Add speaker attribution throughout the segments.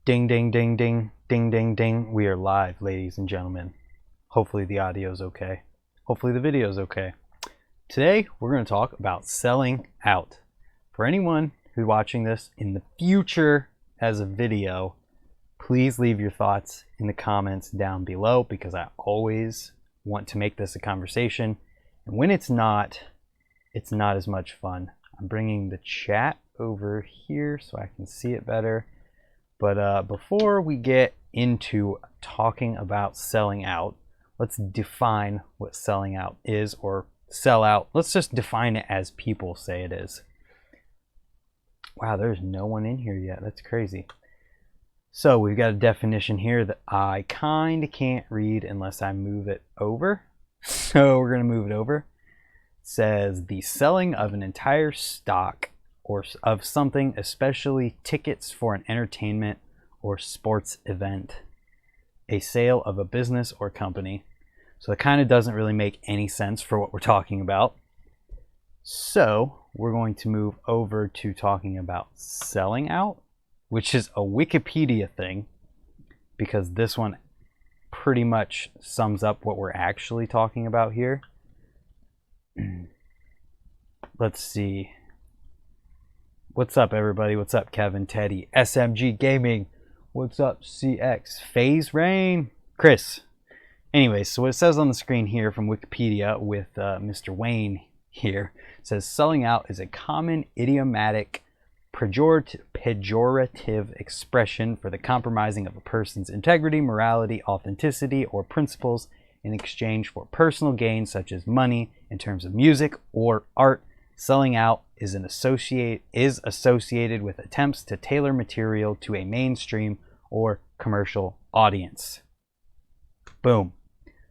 Speaker 1: Ding, ding, ding, ding, ding, ding, ding. We are live, ladies and gentlemen. Hopefully the audio's okay. Hopefully the video's okay. Today, we're going to talk about selling out. For anyone who's watching this in the future as a video, please leave your thoughts in the comments down below because I always want to make this a conversation. And when it's not as much fun. I'm bringing the chat over here so I can see it better. But before we get into talking about selling out, let's define what selling out is, or sell out. Let's just define it as people say it is. Wow, there's no one in here yet. That's crazy. So we've got a definition here that I kind of can't read unless I move it over. So we're going to move it over. It says the selling of an entire stock or of something, especially tickets for an entertainment or sports event, a sale of a business or company. So it kind of doesn't really make any sense for what we're talking about. So we're going to move over to talking about selling out, which is a Wikipedia thing, because this one pretty much sums up what we're actually talking about here. Let's see. What's up, everybody? What's up, Kevin, Teddy, SMG Gaming? What's up, CX? Phase Rain? Chris. Anyways, so what it says on the screen here from Wikipedia with Mr. Wayne here, says selling out is a common idiomatic pejorative expression for the compromising of a person's integrity, morality, authenticity, or principles in exchange for personal gain, such as money. In terms of music or art, selling out is associated with attempts to tailor material to a mainstream or commercial audience. Boom.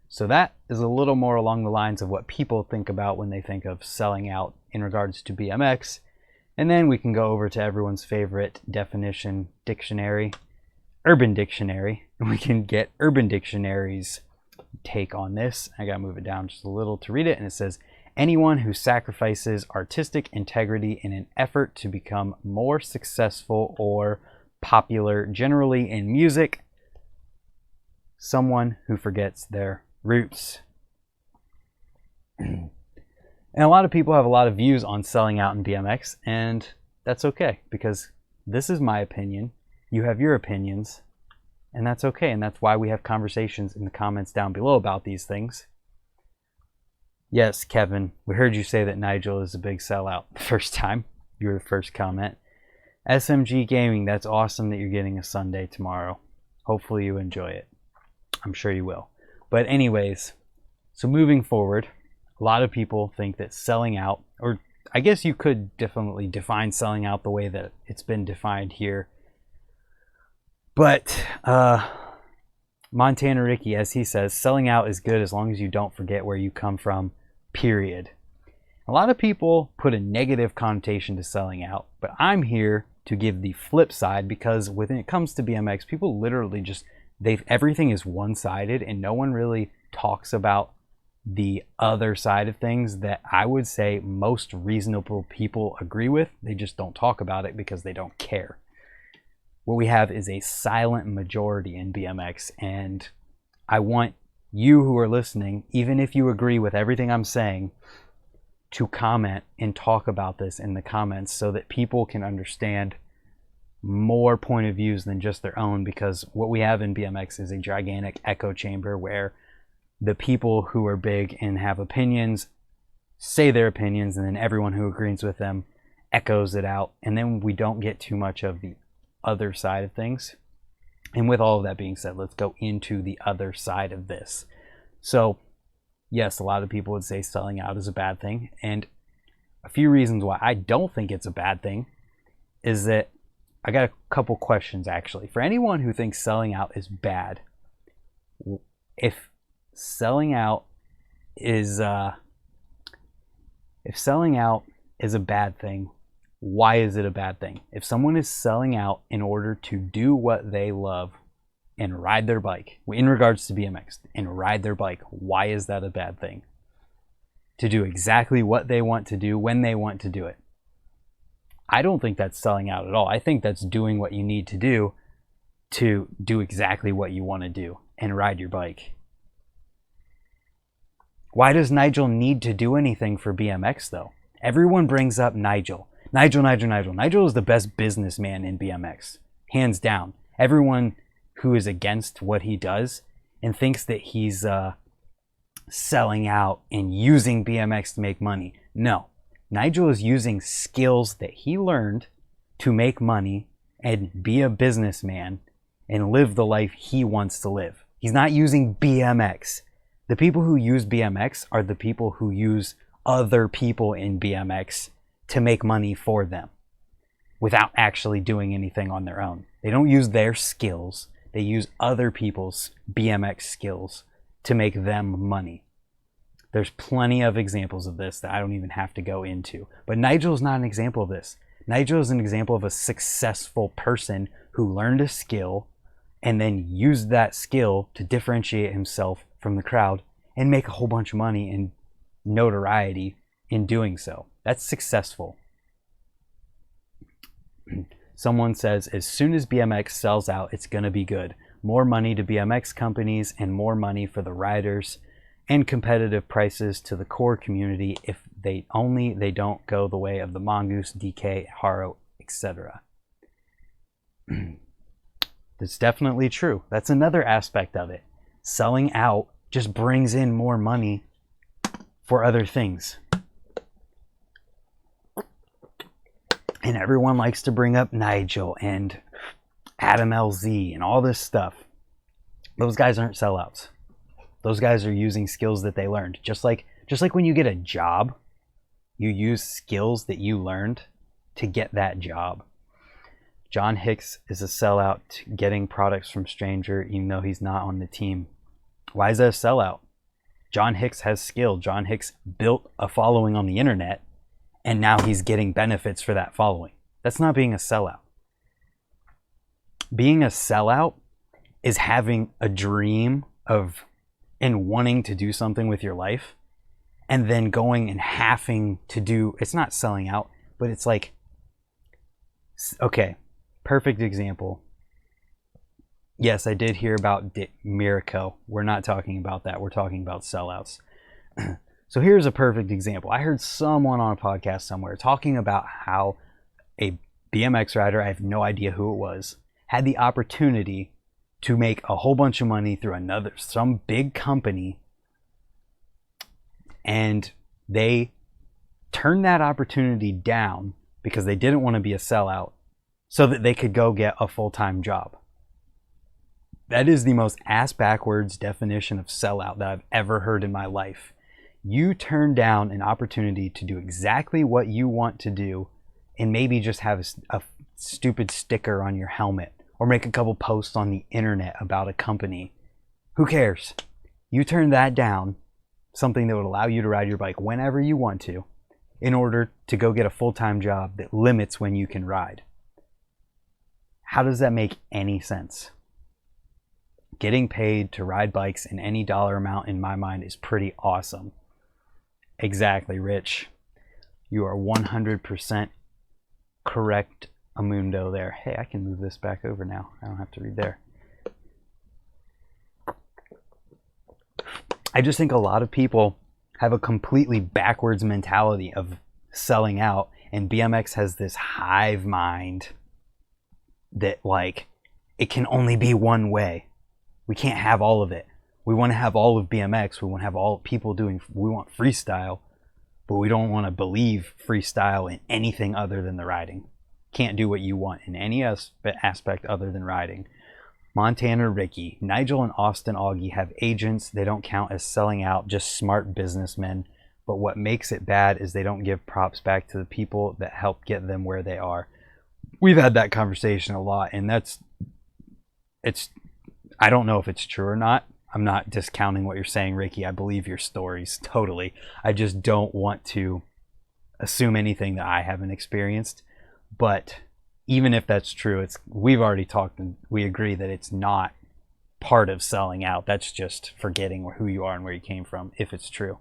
Speaker 1: So that is a little more along the lines of what people think about when they think of selling out in regards to BMX. And then we can go over to everyone's favorite definition dictionary, Urban Dictionary, and we can get Urban Dictionary's take on this. I gotta move it down just a little to read it, and it says, anyone who sacrifices artistic integrity in an effort to become more successful or popular, generally in music, someone who forgets their roots. And a lot of people have a lot of views on selling out in BMX, and that's okay, because this is my opinion. You have your opinions, and that's okay. And that's why we have conversations in the comments down below about these things. Yes, Kevin, we heard you say that Nigel is a big sellout the first time. You were the first comment. SMG Gaming, that's awesome that you're getting a Sunday tomorrow. Hopefully you enjoy it. I'm sure you will. But anyways, so moving forward, a lot of people think that selling out, or I guess you could definitely define selling out the way that it's been defined here. But Montana Ricky, as he says, selling out is good as long as you don't forget where you come from, period. A lot of people put a negative connotation to selling out, but I'm here to give the flip side, because when it comes to BMX, people literally just, everything is one-sided and no one really talks about the other side of things that I would say most reasonable people agree with. They just don't talk about it because they don't care. What we have is a silent majority in BMX, and I want you who are listening, even if you agree with everything I'm saying, to comment and talk about this in the comments so that people can understand more point of views than just their own, because what we have in BMX is a gigantic echo chamber where the people who are big and have opinions say their opinions, and then everyone who agrees with them echoes it out, and then we don't get too much of the other side of things. And with all of that being said, let's go into the other side of this. So yes, a lot of people would say selling out is a bad thing, and a few reasons why I don't think it's a bad thing is that I got a couple questions actually. For anyone who thinks selling out is bad, if selling out is a bad thing, why is it a bad thing? If someone is selling out in order to do what they love and ride their bike, in regards to BMX, and ride their bike, why is that a bad thing? To do exactly what they want to do when they want to do it. I don't think that's selling out at all. I think that's doing what you need to do to do exactly what you want to do and ride your bike. Why does Nigel need to do anything for BMX though? Everyone brings up Nigel. Nigel is the best businessman in BMX, hands down. Everyone who is against what he does and thinks that he's selling out and using BMX to make money. No, Nigel is using skills that he learned to make money and be a businessman and live the life he wants to live. He's not using BMX. The people who use BMX are the people who use other people in BMX to make money for them without actually doing anything on their own. They don't use their skills. They use other people's BMX skills to make them money. There's plenty of examples of this that I don't even have to go into. But Nigel is not an example of this. Nigel is an example of a successful person who learned a skill and then used that skill to differentiate himself from the crowd and make a whole bunch of money and notoriety in doing so. That's successful. Someone says, as soon as BMX sells out, it's going to be good. More money to BMX companies and more money for the riders and competitive prices to the core community if they don't go the way of the Mongoose, DK, Haro, etc. That's definitely true. That's another aspect of it. Selling out just brings in more money for other things. And everyone likes to bring up Nigel and Adam LZ and all this stuff. Those guys aren't sellouts. Those guys are using skills that they learned. Just like when you get a job, you use skills that you learned to get that job. John Hicks is a sellout getting products from stranger even though he's not on the team. Why is that a sellout? John Hicks has skill. John Hicks built a following on the internet and now he's getting benefits for that following. That's not being a sellout. Being a sellout is having a dream of and wanting to do something with your life and then going and having to do, it's not selling out, but it's like, okay, perfect example. Yes, I did hear about Miraco. We're not talking about that. We're talking about sellouts. So here's a perfect example. I heard someone on a podcast somewhere talking about how a BMX rider, I have no idea who it was, had the opportunity to make a whole bunch of money through some big company, and they turned that opportunity down because they didn't want to be a sellout so that they could go get a full-time job. That is the most ass-backwards definition of sellout that I've ever heard in my life. You turn down an opportunity to do exactly what you want to do and maybe just have a stupid sticker on your helmet or make a couple posts on the internet about a company. Who cares? You turn that down, something that would allow you to ride your bike whenever you want to, in order to go get a full-time job that limits when you can ride. How does that make any sense? Getting paid to ride bikes in any dollar amount in my mind is pretty awesome. Exactly, Rich. You are 100% correct, Amundo there. Hey, I can move this back over now. I don't have to read there. I just think a lot of people have a completely backwards mentality of selling out, and BMX has this hive mind that like it can only be one way. We can't have all of it. We want to have all of BMX. We want to have all people doing, we want freestyle, but we don't want to believe freestyle in anything other than the riding. Can't do what you want in any aspect other than riding. Montana Ricky, Nigel and Austin Augie have agents. They don't count as selling out, just smart businessmen. But what makes it bad is they don't give props back to the people that help get them where they are. We've had that conversation a lot, and I don't know if it's true or not. I'm not discounting what you're saying, Ricky. I believe your stories totally. I just don't want to assume anything that I haven't experienced. But even if that's true, we've already talked and we agree that it's not part of selling out. That's just forgetting who you are and where you came from, if it's true.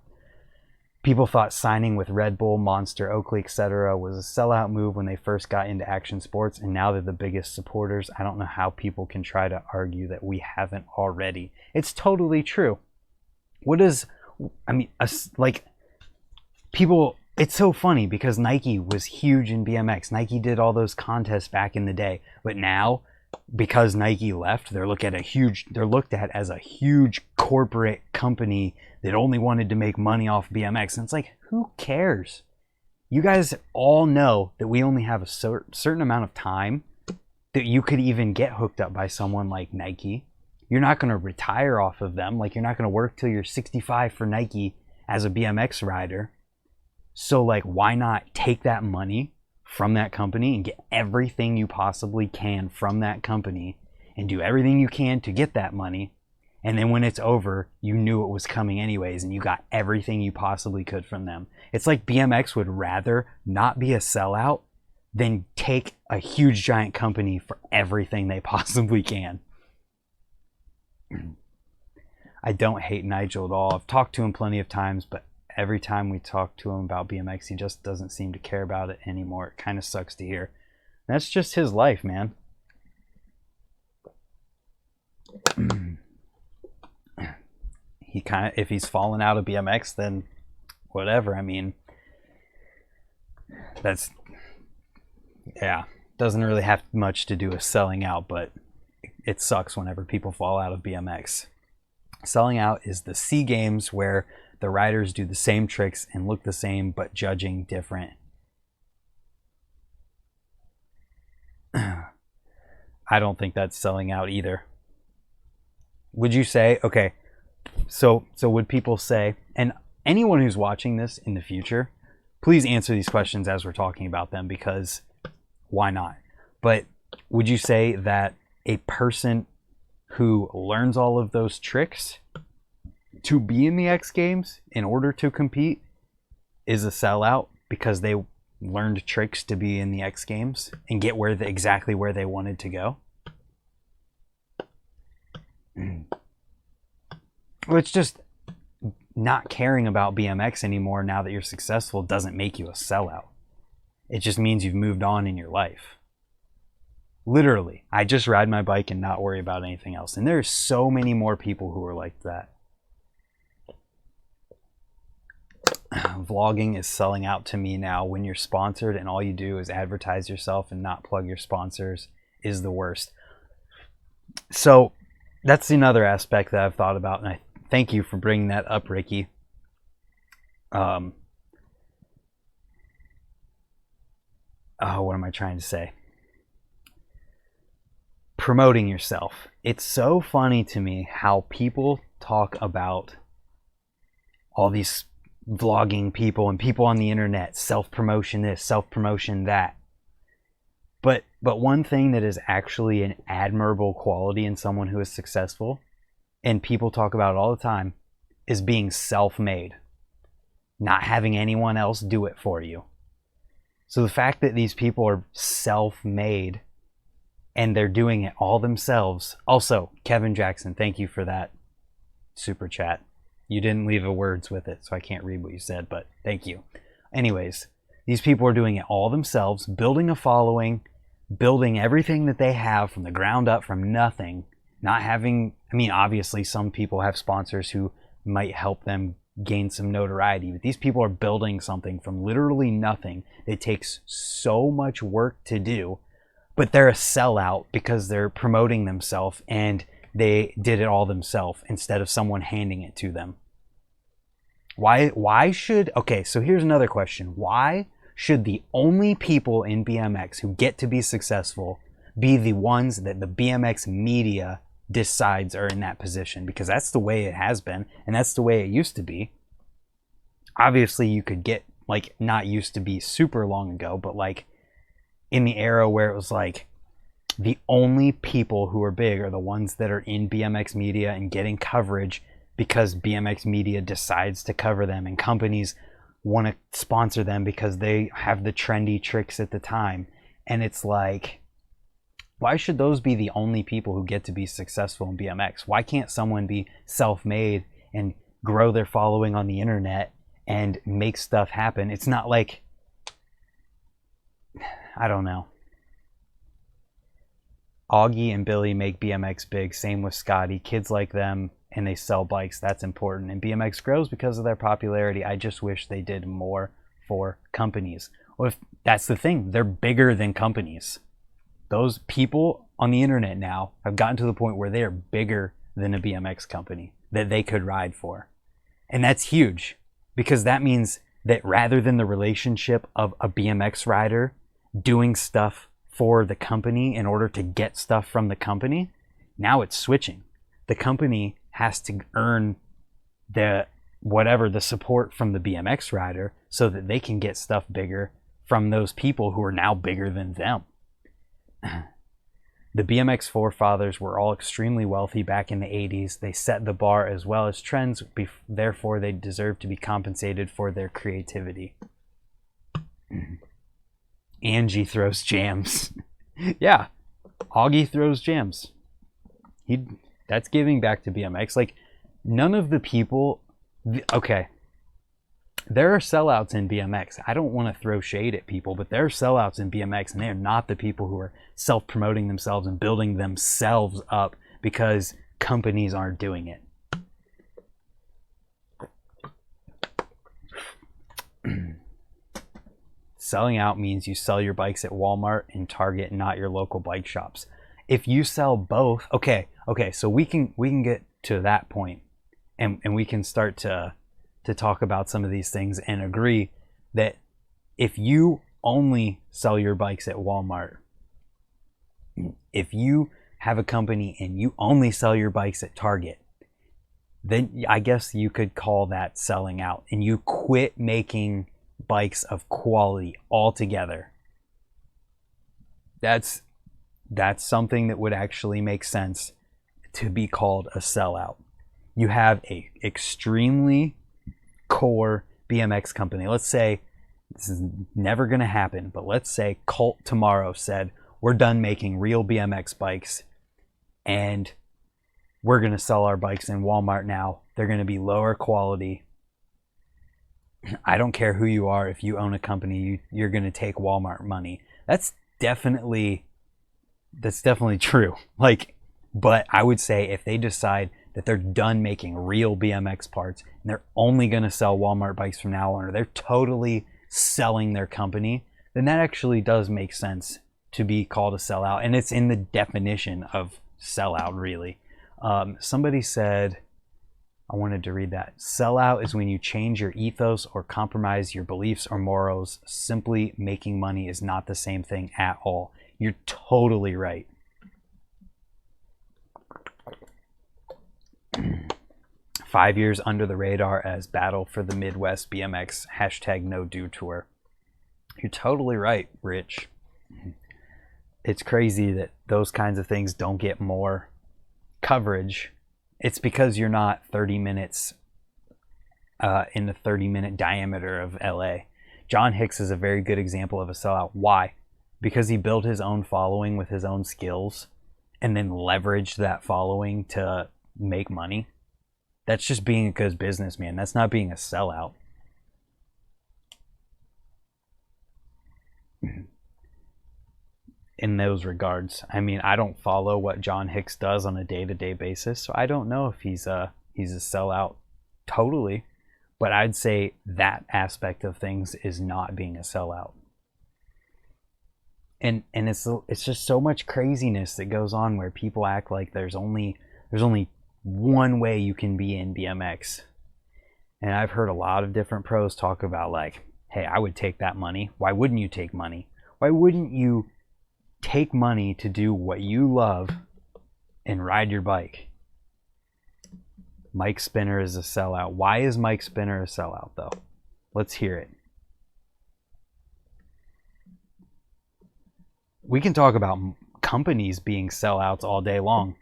Speaker 1: People thought signing with Red Bull, Monster, Oakley, etc. was a sellout move when they first got into action sports, and now they're the biggest supporters. I don't know how people can try to argue that we haven't already. It's totally true. Like, people, it's so funny because Nike was huge in BMX. Nike did all those contests back in the day, but now, because Nike left, they're looked at as a huge corporate company that only wanted to make money off BMX. And it's like, who cares? You guys all know that we only have a certain amount of time that you could even get hooked up by someone like Nike. You're not going to retire off of them. Like, you're not going to work till you're 65 for Nike as a BMX rider. So, like, why not take that money from that company and get everything you possibly can from that company and do everything you can to get that money, and then when it's over, you knew it was coming anyways and you got everything you possibly could from them. It's like BMX would rather not be a sellout than take a huge giant company for everything they possibly can. I don't hate Nigel at all. I've talked to him plenty of times, but every time we talk to him about BMX, he just doesn't seem to care about it anymore. It kind of sucks to hear. That's just his life, man. If he's fallen out of BMX, then whatever. I mean, doesn't really have much to do with selling out, but it sucks whenever people fall out of BMX. Selling out is the C games where the riders do the same tricks and look the same, but judging different. I don't think that's selling out either. Would you say, okay, so would people say, and anyone who's watching this in the future, please answer these questions as we're talking about them, because why not? But would you say that a person who learns all of those tricks to be in the X Games in order to compete is a sellout because they learned tricks to be in the X Games and get exactly where they wanted to go? Well, it's just not caring about BMX anymore now that you're successful doesn't make you a sellout. It just means you've moved on in your life. Literally, I just ride my bike and not worry about anything else. And there's so many more people who are like that. Vlogging is selling out to me now. When you're sponsored and all you do is advertise yourself and not plug your sponsors is the worst. So that's another aspect that I've thought about, and I thank you for bringing that up, Ricky. What am I trying to say? Promoting yourself. It's so funny to me how people talk about all these vlogging people and people on the internet, self-promotion this, self-promotion that. But one thing that is actually an admirable quality in someone who is successful, and people talk about it all the time, is being self-made. Not having anyone else do it for you. So the fact that these people are self-made and they're doing it all themselves. Also, Kevin Jackson, thank you for that super chat. You didn't leave a words with it, so I can't read what you said, but thank you. Anyways, these people are doing it all themselves, building a following, building everything that they have from the ground up, from nothing. Not having, I mean, obviously some people have sponsors who might help them gain some notoriety, but these people are building something from literally nothing. It takes so much work to do, but they're a sellout because they're promoting themselves and they did it all themselves instead of someone handing it to them. Why should, okay, so here's another question. Why should the only people in BMX who get to be successful be the ones that the BMX media decides are in that position? Because that's the way it has been, and that's the way it used to be. Obviously, you could get, like, not used to be super long ago, but like in the era where it was like the only people who are big are the ones that are in BMX media and getting coverage because BMX media decides to cover them, and companies want to sponsor them because they have the trendy tricks at the time. And it's like, why should those be the only people who get to be successful in BMX? Why can't someone be self-made and grow their following on the internet and make stuff happen. It's not like, I don't know. Augie and Billy make BMX big. Same with Scotty. Kids like them, and they sell bikes. That's important. And BMX grows because of their popularity. I just wish they did more for companies. Well, if that's the thing, they're bigger than companies. Those people on the internet now have gotten to the point where they are bigger than a BMX company that they could ride for. And that's huge, because that means that rather than the relationship of a BMX rider doing stuff for the company in order to get stuff from the company, now it's switching. The company has to earn the support from the BMX rider so that they can get stuff bigger from those people who are now bigger than them. The BMX forefathers were all extremely wealthy back in the 80s. They set the bar as well as trends, therefore they deserve to be compensated for their creativity. Angie throws jams. Yeah, Augie throws jams. That's giving back to BMX. Like, none of the people... Okay, there are sellouts in BMX. I don't want to throw shade at people, but there are sellouts in BMX, and they are not the people who are self-promoting themselves and building themselves up because companies aren't doing it. Selling out means you sell your bikes at Walmart and Target, not your local bike shops. If you sell both, okay, so we can get to that point, and we can start to talk about some of these things and agree that if you only sell your bikes at Walmart, if you have a company and you only sell your bikes at Target, then I guess you could call that selling out, and you quit making bikes of quality altogether. That's something that would actually make sense to be called a sellout. You have a extremely core BMX company. Let's say, this is never going to happen, but let's say Colt tomorrow said, we're done making real BMX bikes and we're going to sell our bikes in Walmart now. They're going to be lower quality. I don't care who you are. If you own a company, you're going to take Walmart money. That's definitely true. Like, but I would say if they decide that they're done making real BMX parts and they're only going to sell Walmart bikes from now on, or they're totally selling their company, then that actually does make sense to be called a sellout. And it's in the definition of sellout, really. Somebody said, I wanted to read that. Sellout is when you change your ethos or compromise your beliefs or morals. Simply making money is not the same thing at all. You're totally right. 5 years under the radar as battle for the Midwest BMX #NoDo Tour. You're totally right, Rich. It's crazy that those kinds of things don't get more coverage. It's because you're not 30 minutes in the 30-minute diameter of LA. John Hicks is a very good example of a sellout. Why? Because he built his own following with his own skills and then leveraged that following to make money. That's just being a good businessman. That's not being a sellout. In those regards, I mean, I don't follow what John Hicks does on a day-to-day basis, so I don't know if he's a sellout totally, but I'd say that aspect of things is not being a sellout. And it's just so much craziness that goes on where people act like there's only one way you can be in BMX. And I've heard a lot of different pros talk about, like, hey, I would take that money. Why wouldn't you take money? Why wouldn't you take money to do what you love and ride your bike? Mike Spinner is a sellout. Why is Mike Spinner a sellout, though? Let's hear it. We can talk about companies being sellouts all day long.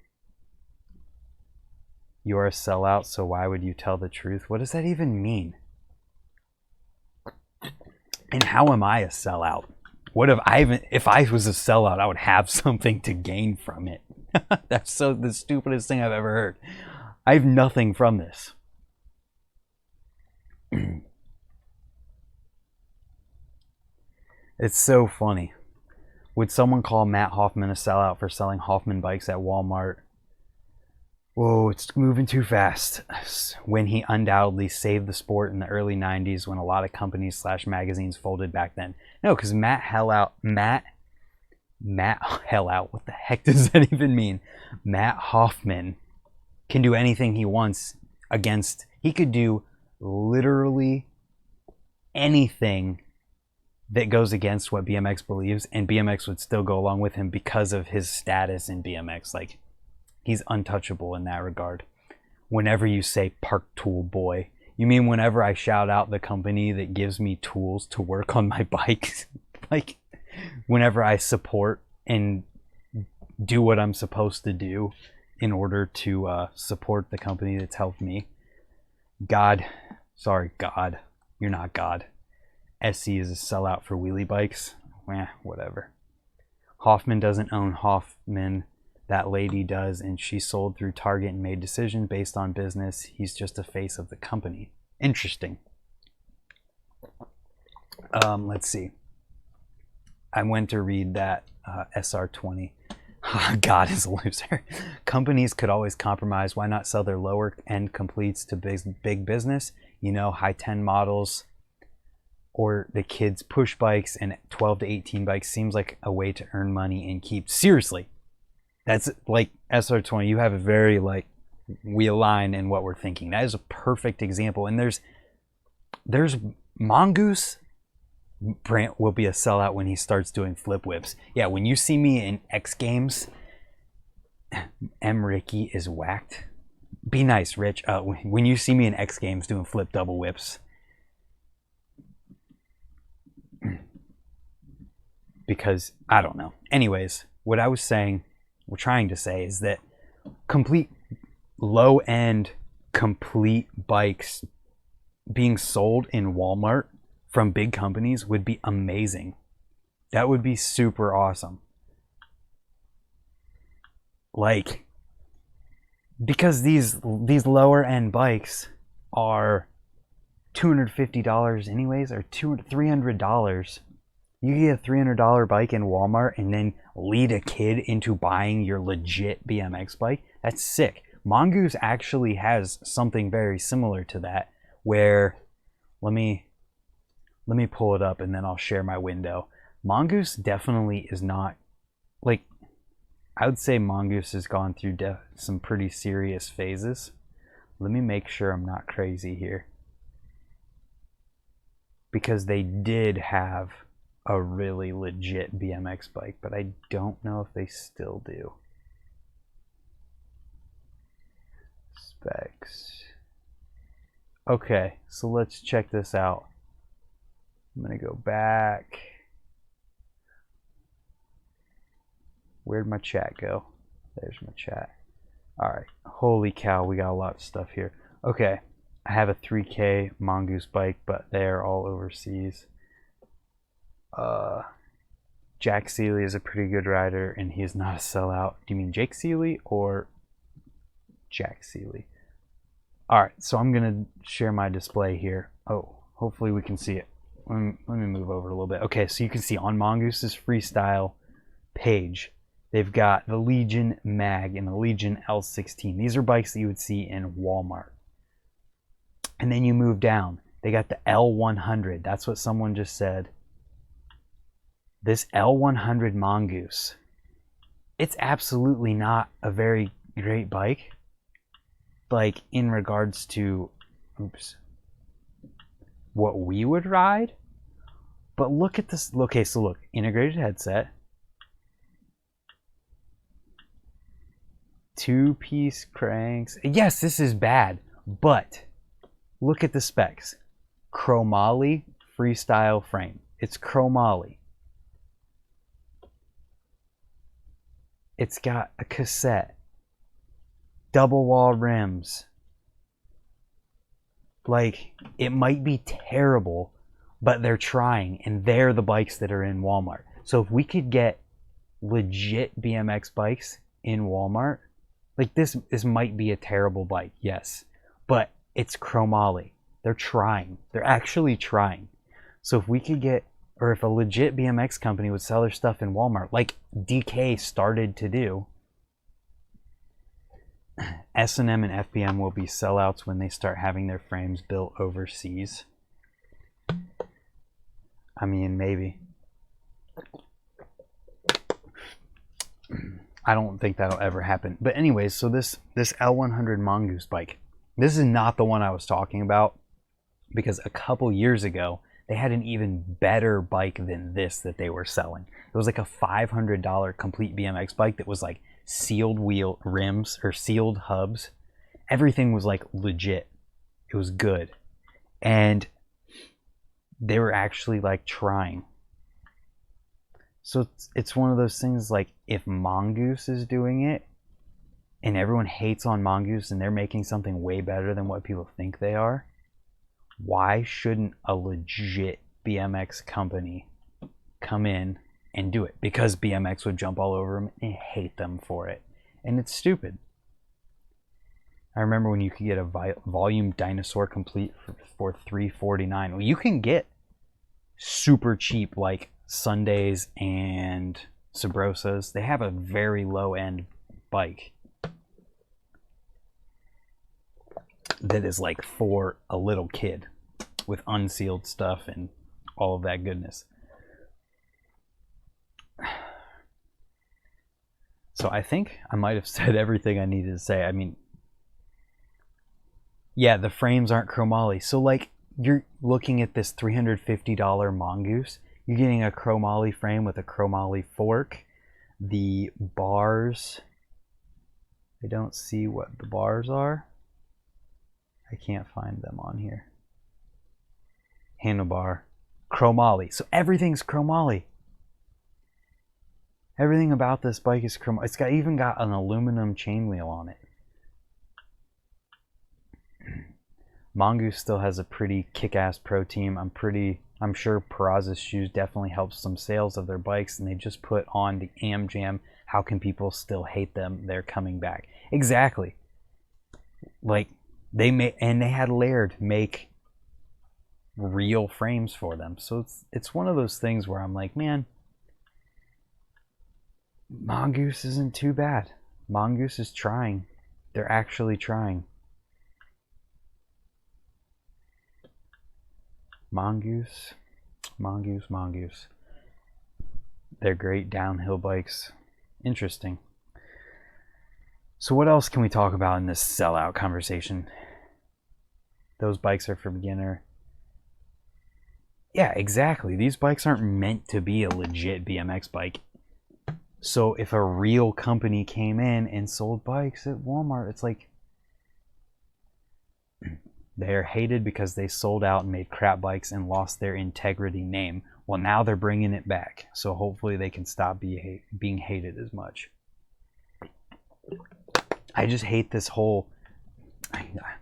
Speaker 1: You're a sellout, so why would you tell the truth? What does that even mean? And how am I a sellout? What if I was a sellout, I would have something to gain from it. That's the stupidest thing I've ever heard. I have nothing from this. It's so funny. Would someone call Matt Hoffman a sellout for selling Hoffman bikes at Walmart? Whoa, it's moving too fast. When he undoubtedly saved the sport in the early 90s when a lot of companies / magazines folded back then. No, because Matt hell out, what the heck does that even mean? Matt Hoffman can do anything he wants against, he could do literally anything that goes against what BMX believes, and BMX would still go along with him because of his status in BMX. Like, he's untouchable in that regard. Whenever you say Park Tool Boy, you mean whenever I shout out the company that gives me tools to work on my bikes? Like, whenever I support and do what I'm supposed to do in order to support the company that's helped me. God, you're not God. SC is a sellout for wheelie bikes. Whatever. Hoffman doesn't own Hoffman. That lady does, and she sold through Target and made decisions based on business. He's just a face of the company. Interesting. Let's see. I went to read that SR20. God is a loser. Companies could always compromise. Why not sell their lower end completes to big business? You know, high 10 models or the kids push bikes and 12 to 18 bikes seems like a way to earn money and keep. Seriously, that's like SR20. You have a very, like, we align in what we're thinking. That is a perfect example. And there's Mongoose. Brant will be a sellout when he starts doing flip whips. Yeah, when you see me in X Games, M. Ricky is whacked. Be nice, Rich. When you see me in X Games doing flip double whips, because I don't know. Anyways, what I was saying, we're trying to say, is that complete low-end complete bikes being sold in Walmart from big companies would be amazing. That would be super awesome. Like, because these lower end bikes are $250 anyways, or $300. You get a $300 bike in Walmart and then lead a kid into buying your legit BMX bike. That's sick. Mongoose actually has something very similar to that, where let me pull it up and then I'll share my window. Mongoose definitely is not, like, I would say Mongoose has gone through some pretty serious phases. Let me make sure I'm not crazy here, because they did have a really legit BMX bike, but I don't know if they still do. Specs. Okay, so let's check this out. I'm gonna go back. Where'd my chat go? There's my chat. Alright, holy cow, we got a lot of stuff here. Okay, I have a 3K Mongoose bike, but they're all overseas. Jack Seeley is a pretty good rider, and he is not a sellout. Do you mean Jake Seeley or Jack Seeley? Alright, so I'm gonna share my display here. Oh, hopefully we can see it. Let me move over a little bit. Okay, so you can see on Mongoose's freestyle page, they've got the Legion Mag and the Legion L16. These are bikes that you would see in Walmart. And then you move down, they got the L100. That's what someone just said. This L100 Mongoose, it's absolutely not a very great bike, like in regards to what we would ride. But look at this. Okay, so look, integrated headset, 2-piece cranks. Yes, this is bad, but look at the specs. Chromoly freestyle frame. It's chromoly. It's got a cassette, double wall rims. Like, it might be terrible, but they're trying, and they're the bikes that are in Walmart. So if we could get legit BMX bikes in Walmart, like this might be a terrible bike, yes, but it's chromoly. They're trying. They're actually trying. So if we could get or if a legit BMX company would sell their stuff in Walmart, like DK started to do. S&M and FBM will be sellouts when they start having their frames built overseas. I mean, maybe. I don't think that'll ever happen. But anyways, so this L100 Mongoose bike, this is not the one I was talking about, because a couple years ago, they had an even better bike than this that they were selling. It was like a $500 complete BMX bike that was like sealed wheel rims or sealed hubs. Everything was like legit. It was good. And they were actually like trying. So it's one of those things, like if Mongoose is doing it and everyone hates on Mongoose and they're making something way better than what people think they are, why shouldn't a legit BMX company come in and do it? Because BMX would jump all over them and hate them for it. And it's stupid. I remember when you could get a volume dinosaur complete for $349. Well, you can get super cheap like Sundays and Sabrosas. They have a very low end bike that is like for a little kid with unsealed stuff and all of that goodness. So I think I might have said everything I needed to say. I mean, yeah, the frames aren't chromoly. So like you're looking at this $350 Mongoose, you're getting a chromoly frame with a chromoly fork. The bars, I don't see what the bars are. I can't find them on here. Handlebar, chromoly. So everything's chromoly. Everything about this bike is chromoly. It's even got an aluminum chain wheel on it. Mongoose still has a pretty kick-ass pro team. I'm sure Peraza's shoes definitely helps some sales of their bikes, and they just put on the Am Jam. How can people still hate them? They're coming back. Exactly. Like they had Laird make real frames for them. So it's one of those things where I'm like, man, Mongoose isn't too bad. Mongoose is trying. They're actually trying. Mongoose. They're great downhill bikes. Interesting. So what else can we talk about in this sellout conversation? Those bikes are for beginner. Yeah, exactly. These bikes aren't meant to be a legit BMX bike. So if a real company came in and sold bikes at Walmart, it's like they're hated because they sold out and made crap bikes and lost their integrity name. Well, now they're bringing it back. So hopefully they can stop being hated as much. I just hate this whole,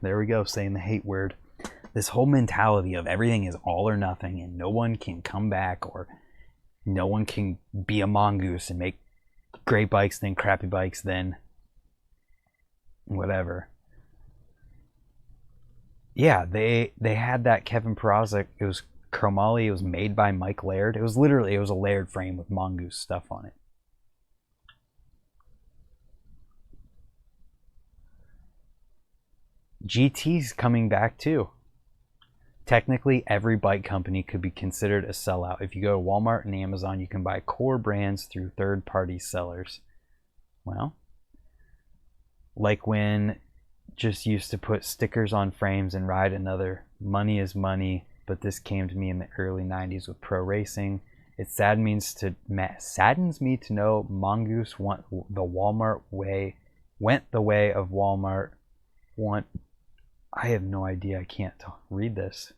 Speaker 1: there we go, saying the hate word. This whole mentality of everything is all or nothing and no one can come back, or no one can be a mongoose and make great bikes then crappy bikes then whatever. Yeah, they had that Kevin Peraza. It was chromoly. It was made by Mike Laird. It was a Laird frame with mongoose stuff on it. GT's coming back too. Technically, every bike company could be considered a sellout. If you go to Walmart and Amazon, you can buy core brands through third-party sellers. Well, like when just used to put stickers on frames and ride another. Money is money, but this came to me in the early 90s with pro racing. It saddens me to know Mongoose went the way of Walmart. I have no idea. I can't read this.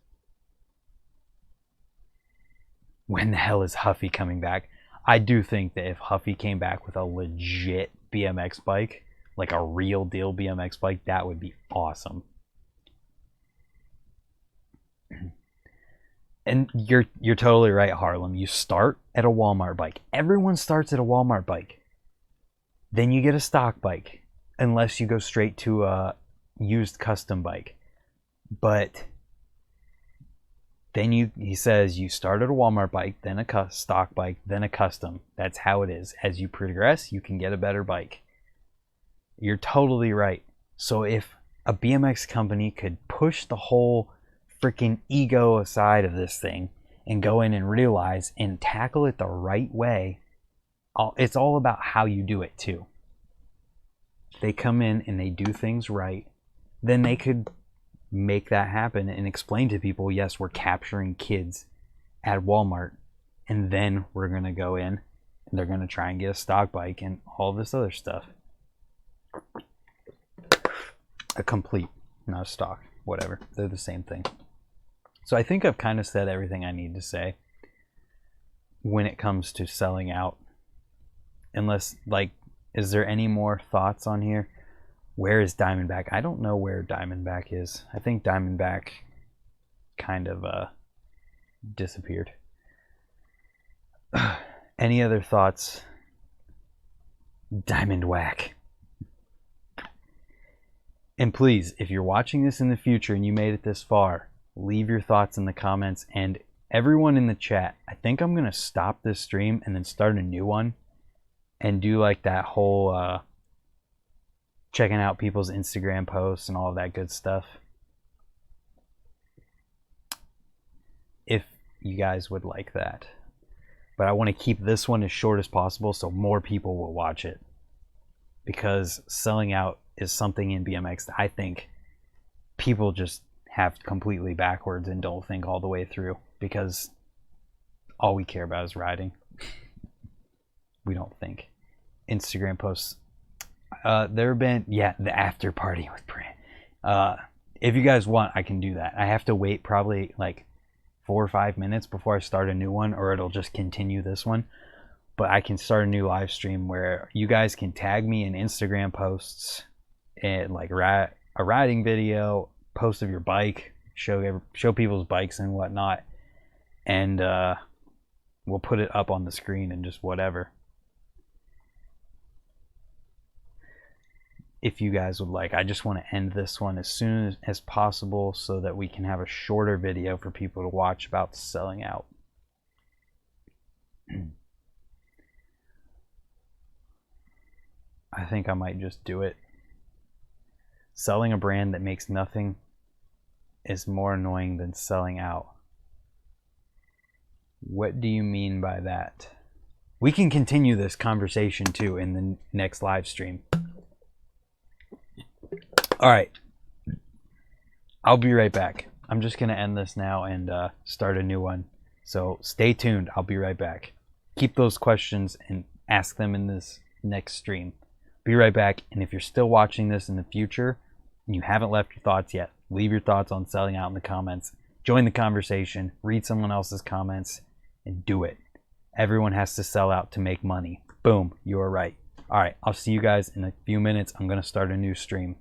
Speaker 1: When the hell is Huffy coming back? I do think that if Huffy came back with a legit BMX bike, like a real deal BMX bike, that would be awesome. And you're totally right, Harlem. You start at a Walmart bike. Everyone starts at a Walmart bike. Then you get a stock bike, unless you go straight to a used custom bike. But Then he says you start at a Walmart bike, then a stock bike, then a custom. That's how it is. As you progress, you can get a better bike. You're totally right. So if a BMX company could push the whole freaking ego aside of this thing and go in and realize and tackle it the right way, it's all about how you do it too. They come in and they do things right, then they could make that happen and explain to people, yes, we're capturing kids at Walmart, and then we're going to go in and they're going to try and get a stock bike and all this other stuff. A complete, not a stock, whatever. They're the same thing. So I think I've kind of said everything I need to say when it comes to selling out. Unless, like, is there any more thoughts on here? Where is Diamondback? I don't know where Diamondback is. I think Diamondback kind of disappeared. Any other thoughts? Diamond whack. And please, if you're watching this in the future and you made it this far, leave your thoughts in the comments. And everyone in the chat, I think I'm going to stop this stream and then start a new one and do like that whole checking out people's Instagram posts and all of that good stuff. If you guys would like that. But I want to keep this one as short as possible so more people will watch it. Because selling out is something in BMX that I think people just have completely backwards and don't think all the way through. Because all we care about is riding. We don't think. Instagram posts. There have been, yeah, the after party with Brant. If you guys want, I can do that. I have to wait probably like 4 or 5 minutes before I start a new one, or it'll just continue this one. But I can start a new live stream where you guys can tag me in Instagram posts and like a riding video, post of your bike, show people's bikes and whatnot, and we'll put it up on the screen and just whatever. If you guys would like, I just want to end this one as soon as possible so that we can have a shorter video for people to watch about selling out. I think I might just do it. Selling a brand that makes nothing is more annoying than selling out. What do you mean by that? We can continue this conversation too in the next live stream. All right, I'll be right back. I'm just going to end this now and start a new one. So stay tuned. I'll be right back. Keep those questions and ask them in this next stream. Be right back. And if you're still watching this in the future and you haven't left your thoughts yet, leave your thoughts on selling out in the comments. Join the conversation. Read someone else's comments and do it. Everyone has to sell out to make money. Boom. You are right. All right. I'll see you guys in a few minutes. I'm going to start a new stream.